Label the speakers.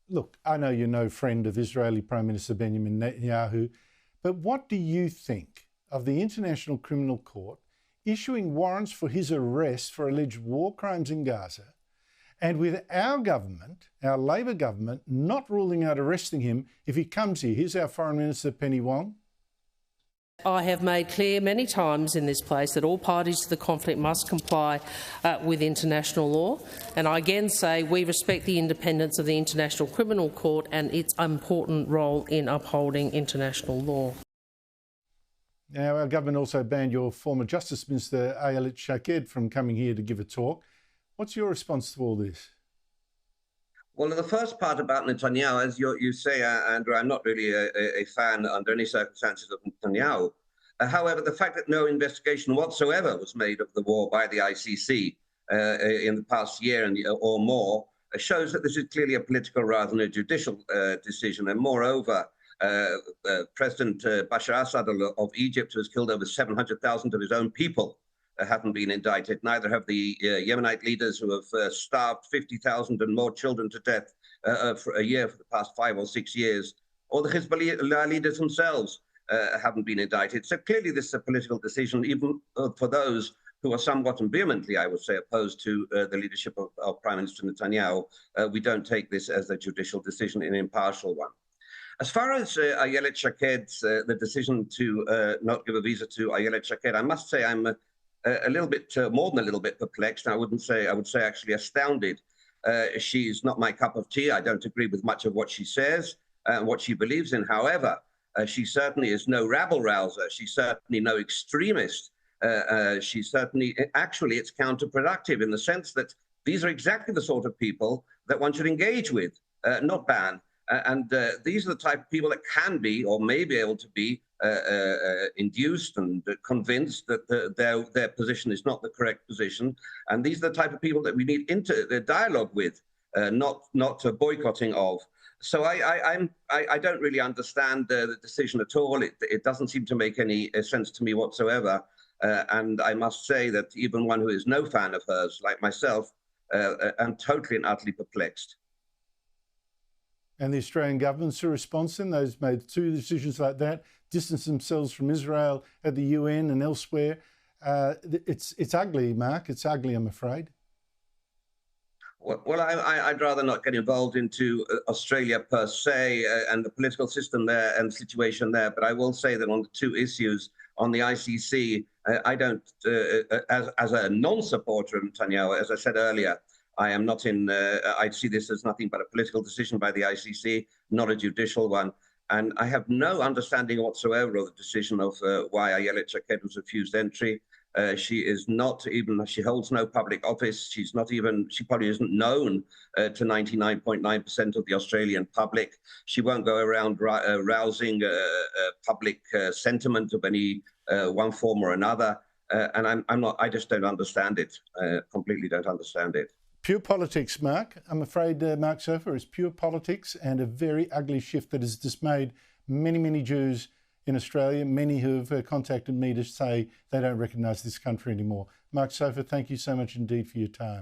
Speaker 1: look, I know you're no friend of Israeli Prime Minister Benjamin Netanyahu, but what do you think of the International Criminal Court issuing warrants for his arrest for alleged war crimes in Gaza, and with our government, our Labor government, not ruling out arresting him if he comes here? Here's our Foreign Minister, Penny Wong.
Speaker 2: I have made clear many times in this place that all parties to the conflict must comply with international law, and I again say we respect the independence of the International Criminal Court and its important role in upholding international law.
Speaker 1: Now, our government also banned your former Justice Minister Ayelet Shaked from coming here to give a talk. What's your response to all this?
Speaker 3: Well, the first part about Netanyahu, as you say, Andrew, I'm not really a fan under any circumstances of Netanyahu. However, the fact that no investigation whatsoever was made of the war by the ICC in the past year or more shows that this is clearly a political rather than a judicial decision. And moreover, President Bashar Assad of Egypt, who has killed over 700,000 of his own people, haven't been indicted. Neither have the Yemenite leaders who have starved 50,000 and more children to death for a year for the past 5 or 6 years, or the Hezbollah leaders themselves haven't been indicted. So clearly this is a political decision, even for those who are somewhat and vehemently, I would say, opposed to the leadership of Prime Minister Netanyahu. We don't take this as a judicial decision, an impartial one. As far as Ayelet Shaked's, the decision to not give a visa to Ayelet Shaked, I must say I'm a little bit, more than a little bit perplexed. I would say actually astounded. She's not my cup of tea. I don't agree with much of what she says and what she believes in. However, she certainly is no rabble-rouser. She's certainly no extremist. She's certainly, actually, it's counterproductive in the sense that these are exactly the sort of people that one should engage with, not ban. And these are the type of people that can be or may be able to be induced and convinced that their position is not the correct position. And these are the type of people that we need the dialogue with, not boycotting of. So I don't really understand the decision at all. It doesn't seem to make any sense to me whatsoever. And I must say that even one who is no fan of hers, like myself, am totally and utterly perplexed.
Speaker 1: And the Australian government's response then? They've made 2 decisions like that, distanced themselves from Israel at the UN and elsewhere. It's ugly, Mark. It's ugly, I'm afraid.
Speaker 3: Well, I'd rather not get involved into Australia per se and the political system there and situation there. But I will say that on the 2 issues on the ICC, I don't, as a non-supporter of Netanyahu, as I said earlier, I am not in, I see this as nothing but a political decision by the ICC, not a judicial one. And I have no understanding whatsoever of the decision of why Ayelet Shaked was refused entry. She is not even, she holds no public office. She's not even, she probably isn't known to 99.9% of the Australian public. She won't go around rousing public sentiment of any one form or another. And I'm not, I just don't understand it, completely don't understand it.
Speaker 1: Pure politics, Mark. I'm afraid Mark Sofer is pure politics and a very ugly shift that has dismayed many, many Jews in Australia, many who have contacted me to say they don't recognise this country anymore. Mark Sofer, thank you so much indeed for your time.